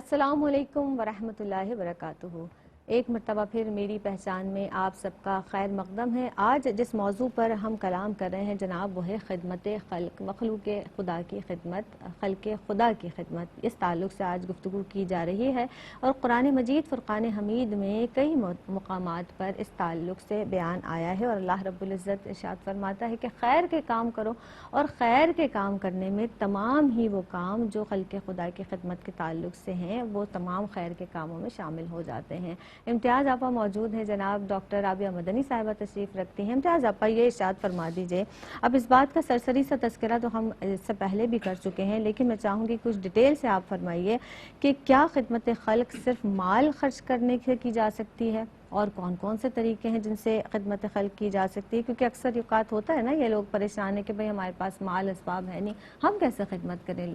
السلام علیکم ورحمۃ اللہ وبرکاتہ۔ ایک مرتبہ پھر میری پہچان میں آپ سب کا خیر مقدم ہے۔ آج جس موضوع پر ہم کلام کر رہے ہیں جناب وہ ہے خدمت خلق، مخلوق خدا کی خدمت، خلق خدا کی خدمت۔ اس تعلق سے آج گفتگو کی جا رہی ہے اور قرآن مجید فرقان حمید میں کئی مقامات پر اس تعلق سے بیان آیا ہے، اور اللہ رب العزت ارشاد فرماتا ہے کہ خیر کے کام کرو، اور خیر کے کام کرنے میں تمام ہی وہ کام جو خلق خدا کی خدمت کے تعلق سے ہیں وہ تمام خیر کے کاموں میں شامل ہو جاتے ہیں۔ امتیاز آپا موجود ہیں، جناب ڈاکٹر رابعہ مدنی صاحبہ تشریف رکھتی ہیں۔ امتیاز آپا یہ ارشاد فرما دیجئے، اب اس بات کا سرسری سا تذکرہ تو ہم اس سے پہلے بھی کر چکے ہیں، لیکن میں چاہوں گی کچھ ڈیٹیل سے آپ فرمائیے کہ کیا خدمت خلق صرف مال خرچ کرنے سے کی جا سکتی ہے، اور کون کون سے طریقے ہیں جن سے خدمت خلق کی جا سکتی ہے؟ کیونکہ اکثر اوقات ہوتا ہے نا یہ لوگ پریشان ہیں کہ بھئی ہمارے پاس مال اسباب ہے نہیں، ہم کیسے خدمت کریں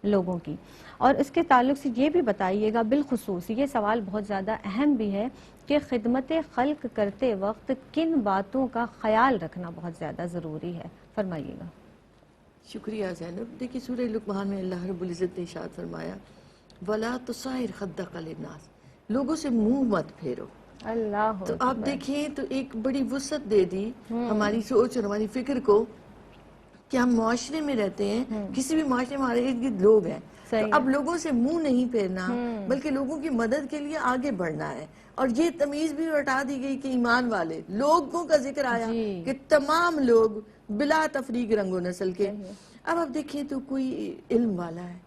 لوگوں کی۔ اور اس کے تعلق سے یہ بھی بتائیے گا، بالخصوص یہ سوال بہت زیادہ اہم بھی ہے کہ خدمت خلق کرتے وقت کن باتوں کا خیال رکھنا بہت زیادہ ضروری ہے، فرمائیے گا۔ شکریہ زینب۔ دیکھیے سورہ لقمان میں اللہ رب العزت نے ارشاد فرمایا وَلَا تُصَعِّرْ خَدَّكَ لِلنَّاسِ، لوگوں سے منہ مت پھیرو۔ اللہ تو آپ دیکھیں تو ایک بڑی وسعت دے دی ہماری سوچ اور ہماری فکر کو کہ ہم معاشرے میں رہتے ہیں، کسی بھی معاشرے میں ہمارے ارد گرد لوگ ہیں، تو اب لوگوں سے منہ نہیں پھیرنا بلکہ لوگوں کی مدد کے لیے آگے بڑھنا ہے۔ اور یہ تمیز بھی ہٹا دی گئی کہ ایمان والے لوگوں کا ذکر آیا کہ تمام لوگ بلا تفریق رنگ و نسل کے۔ اب آپ دیکھیں تو کوئی علم والا ہے،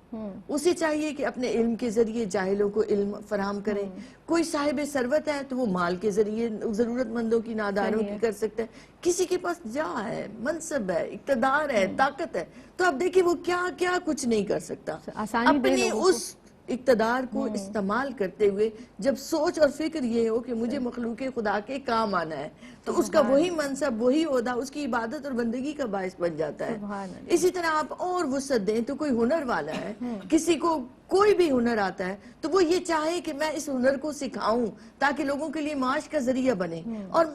اسے چاہیے کہ اپنے علم کے ذریعے جاہلوں کو علم فراہم کرے۔ کوئی صاحب ثروت ہے تو وہ مال کے ذریعے ضرورت مندوں کی ناداروں کی کر سکتا ہے۔ کسی کے پاس جاہ ہے، منصب ہے، اقتدار ہے، طاقت ہے، تو اب دیکھیں وہ کیا کیا کچھ نہیں کر سکتا۔ اپنے اس اقتدار کو استعمال کرتے ہوئے جب سوچ اور فکر یہ ہو کہ مجھے مخلوق خدا کے کام آنا ہے، تو اس کا وہی منصب، وہی عہدہ اس کی عبادت اور بندگی کا باعث بن جاتا ہے۔ اسی طرح آپ اور وسعت دیں تو کوئی ہنر والا ہے، کسی کو کوئی بھی ہنر آتا ہے تو وہ یہ چاہے کہ میں اس ہنر کو سکھاؤں تاکہ لوگوں کے لیے معاش کا ذریعہ بنے اور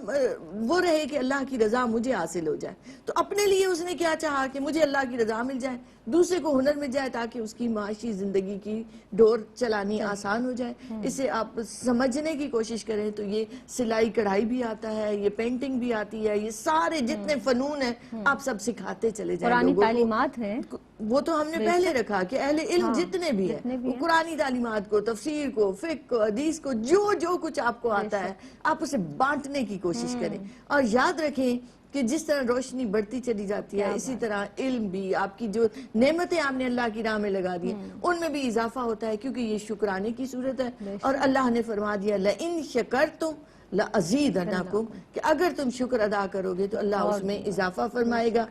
وہ رہے کہ اللہ کی رضا مجھے حاصل ہو جائے۔ تو اپنے لیے اس نے کیا چاہا کہ مجھے اللہ کی رضا مل جائے، دوسرے کو ہنر مل جائے تاکہ اس کی معاشی زندگی کی ڈور چلانی آسان ہو جائے۔ اسے آپ سمجھنے کی کوشش کریں تو یہ سلائی کڑھائی بھی آتا ہے، یہ پینٹنگ بھی آتی ہے، یہ سارے جتنے فنون ہیں آپ سب سکھاتے چلے جائیں لوگوں کو۔ تعلیمات ہیں وہ تو ہم نے پہلے رکھا کہ اہل علم جتنے بھی ہیں وہ قرآنی تعلیمات کو، تفسیر کو، فقہ کو، حدیث کو، جو کچھ آپ کو آتا ہے آپ اسے بانٹنے کی کوشش کریں۔ اور یاد رکھیں کہ جس طرح روشنی بڑھتی چلی جاتی ہے اسی طرح علم بھی، آپ کی جو نعمتیں آپ نے اللہ کی راہ میں لگا دی ان میں بھی اضافہ ہوتا ہے، کیونکہ یہ شکرانے کی صورت ہے۔ اور اللہ نے فرما دیا لَإِن شَكَرْتُمْ لَأَزِيدَنَّكُمْ، کہ اگر تم شکر ادا کرو گے تو اللہ اس میں اضافہ فرمائے گا۔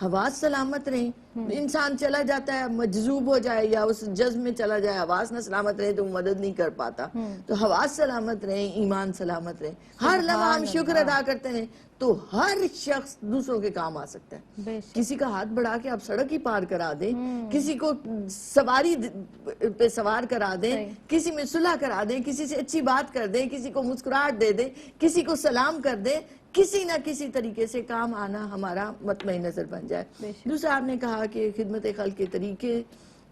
حواس سلامت رہیں، انسان چلا جاتا ہے مجذوب ہو جائے یا اس جذب میں چلا جائے، حواس نہ سلامت رہے تو وہ مدد نہیں کر پاتا۔ تو حواس سلامت رہیں، ایمان سلامت رہیں، ہر لمحہ ہم شکر ادا کرتے رہیں تو ہر شخص دوسروں کے کام آ سکتا ہے۔ کسی کا ہاتھ بڑھا کے آپ سڑک ہی پار کرا دیں، کسی کو سواری پہ سوار کرا دیں، کسی میں صلح کرا دیں، کسی سے اچھی بات کر دیں، کسی کو مسکراہٹ دے دیں، کسی کو سلام کر دیں، کسی نہ کسی طریقے سے کام آنا ہمارا مطمع نظر بن جائے۔ دوسرا آپ نے کہا کہ خدمت خلق کے طریقے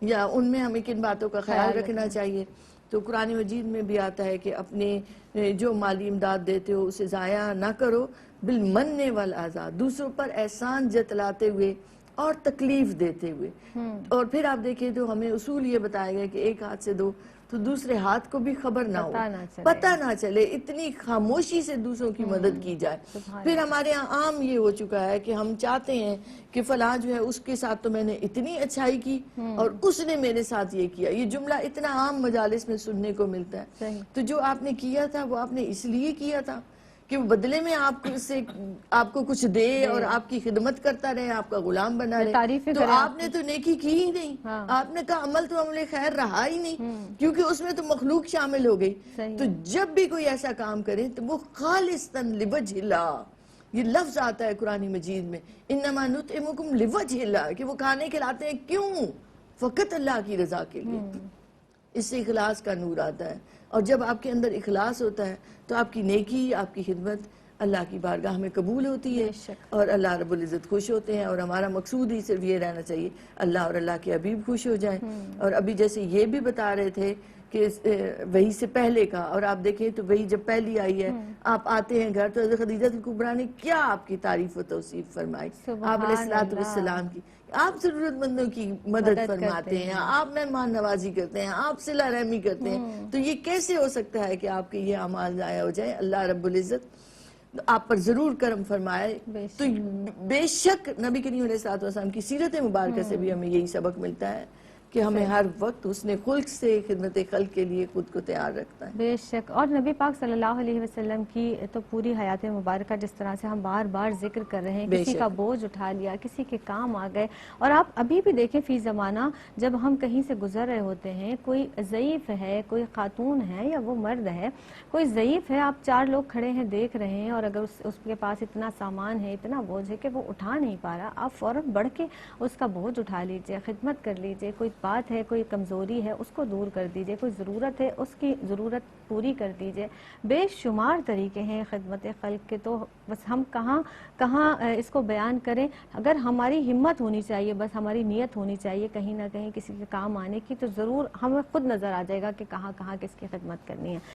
یا ان میں ہمیں کن باتوں کا خیال رکھنا چاہیے، تو قرآن مجید میں بھی آتا ہے کہ اپنے جو مالی امداد دیتے ہو اسے ضائع نہ کرو، بالمن والاذی، دوسروں پر احسان جتلاتے ہوئے اور تکلیف دیتے ہوئے۔ اور پھر آپ دیکھیں تو ہمیں اصول یہ بتایا گیا کہ ایک ہاتھ سے دو تو دوسرے ہاتھ کو بھی خبر نہ ہو، پتہ نہ چلے، اتنی خاموشی سے دوسروں کی مدد کی جائے۔ پھر ہمارے یہاں عام یہ ہو چکا ہے کہ ہم چاہتے ہیں کہ فلاں جو ہے اس کے ساتھ تو میں نے اتنی اچھائی کی اور اس نے میرے ساتھ یہ کیا۔ یہ جملہ اتنا عام مجالس میں سننے کو ملتا ہے۔ تو جو آپ نے کیا تھا وہ آپ نے اس لیے کیا تھا کہ وہ بدلے میں آپ کو کچھ دے اور آپ کی خدمت کرتا رہے، آپ کا غلام بنا رہے، تو آپ نے تو نیکی کی ہی نہیں۔ آپ نے کہا عمل تو عمل خیر رہا ہی نہیں، کیونکہ اس میں تو مخلوق شامل ہو گئی۔ تو جب بھی کوئی ایسا کام کرے تو وہ خالصاً لوجہ اللہ، یہ لفظ آتا ہے قرآن مجید میں انما نطعمکم لوجہ اللہ، کہ وہ کھانے کھلاتے ہیں کیوں؟ فقط اللہ کی رضا کے لیے۔ اس سے اخلاص کا نور آتا ہے، اور جب آپ کے اندر اخلاص ہوتا ہے تو آپ کی نیکی، آپ کی خدمت اللہ کی بارگاہ میں قبول ہوتی ہے اور اللہ رب العزت خوش ہوتے ہیں۔ اور ہمارا مقصود ہی صرف یہ رہنا چاہیے اللہ اور اللہ کے حبیب خوش ہو جائیں۔ اور ابھی جیسے یہ بھی بتا رہے تھے کہ وحی سے پہلے کا، اور آپ دیکھیں تو وحی جب پہلی آئی ہے، آپ آتے ہیں گھر تو حضرت خدیجہ کبریٰ نے کیا آپ کی تعریف و توصیف فرمائی، آپ علیہ السلام کی، آپ ضرورت مندوں کی مدد فرماتے ہیں، آپ مہمان نوازی کرتے ہیں، آپ صلہ رحمی کرتے ہیں، تو یہ کیسے ہو سکتا ہے کہ آپ کے یہ اعمال ضائع ہو جائیں؟ اللہ رب العزت آپ پر ضرور کرم فرمائے۔ تو بے شک نبی کریم علیہ السلام کی سیرت مبارکہ سے بھی ہمیں یہی سبق ملتا ہے کہ ہمیں ہر وقت حسن خلق سے خدمت خلق کے لیے خود کو تیار رکھتا ہے۔ بے شک، اور نبی پاک صلی اللہ علیہ وسلم کی تو پوری حیات مبارکہ جس طرح سے ہم بار بار ذکر کر رہے ہیں، کسی کا بوجھ اٹھا لیا، کسی کے کام آ گئے، اور آپ ابھی بھی دیکھیں فی زمانہ جب ہم کہیں سے گزر رہے ہوتے ہیں، کوئی ضعیف ہے، کوئی خاتون ہے یا وہ مرد ہے، کوئی ضعیف ہے، آپ 4 لوگ کھڑے ہیں دیکھ رہے ہیں، اور اگر اس کے پاس اتنا سامان ہے، اتنا بوجھ ہے کہ وہ اٹھا نہیں پا رہا، آپ فوراً بڑھ کے اس کا بوجھ اٹھا لیجئے، خدمت کر لیجئے، کوئی بات ہے، کوئی کمزوری ہے، اس کو دور کر دیجئے، کوئی ضرورت ہے، اس کی ضرورت پوری کر دیجئے۔ بے شمار طریقے ہیں خدمت خلق کے، تو بس ہم کہاں اس کو بیان کریں۔ اگر ہماری ہمت ہونی چاہیے، بس ہماری نیت ہونی چاہیے کہیں نہ کہیں کسی کے کام آنے کی، تو ضرور ہمیں خود نظر آ جائے گا کہ کہاں کس کی خدمت کرنی ہے۔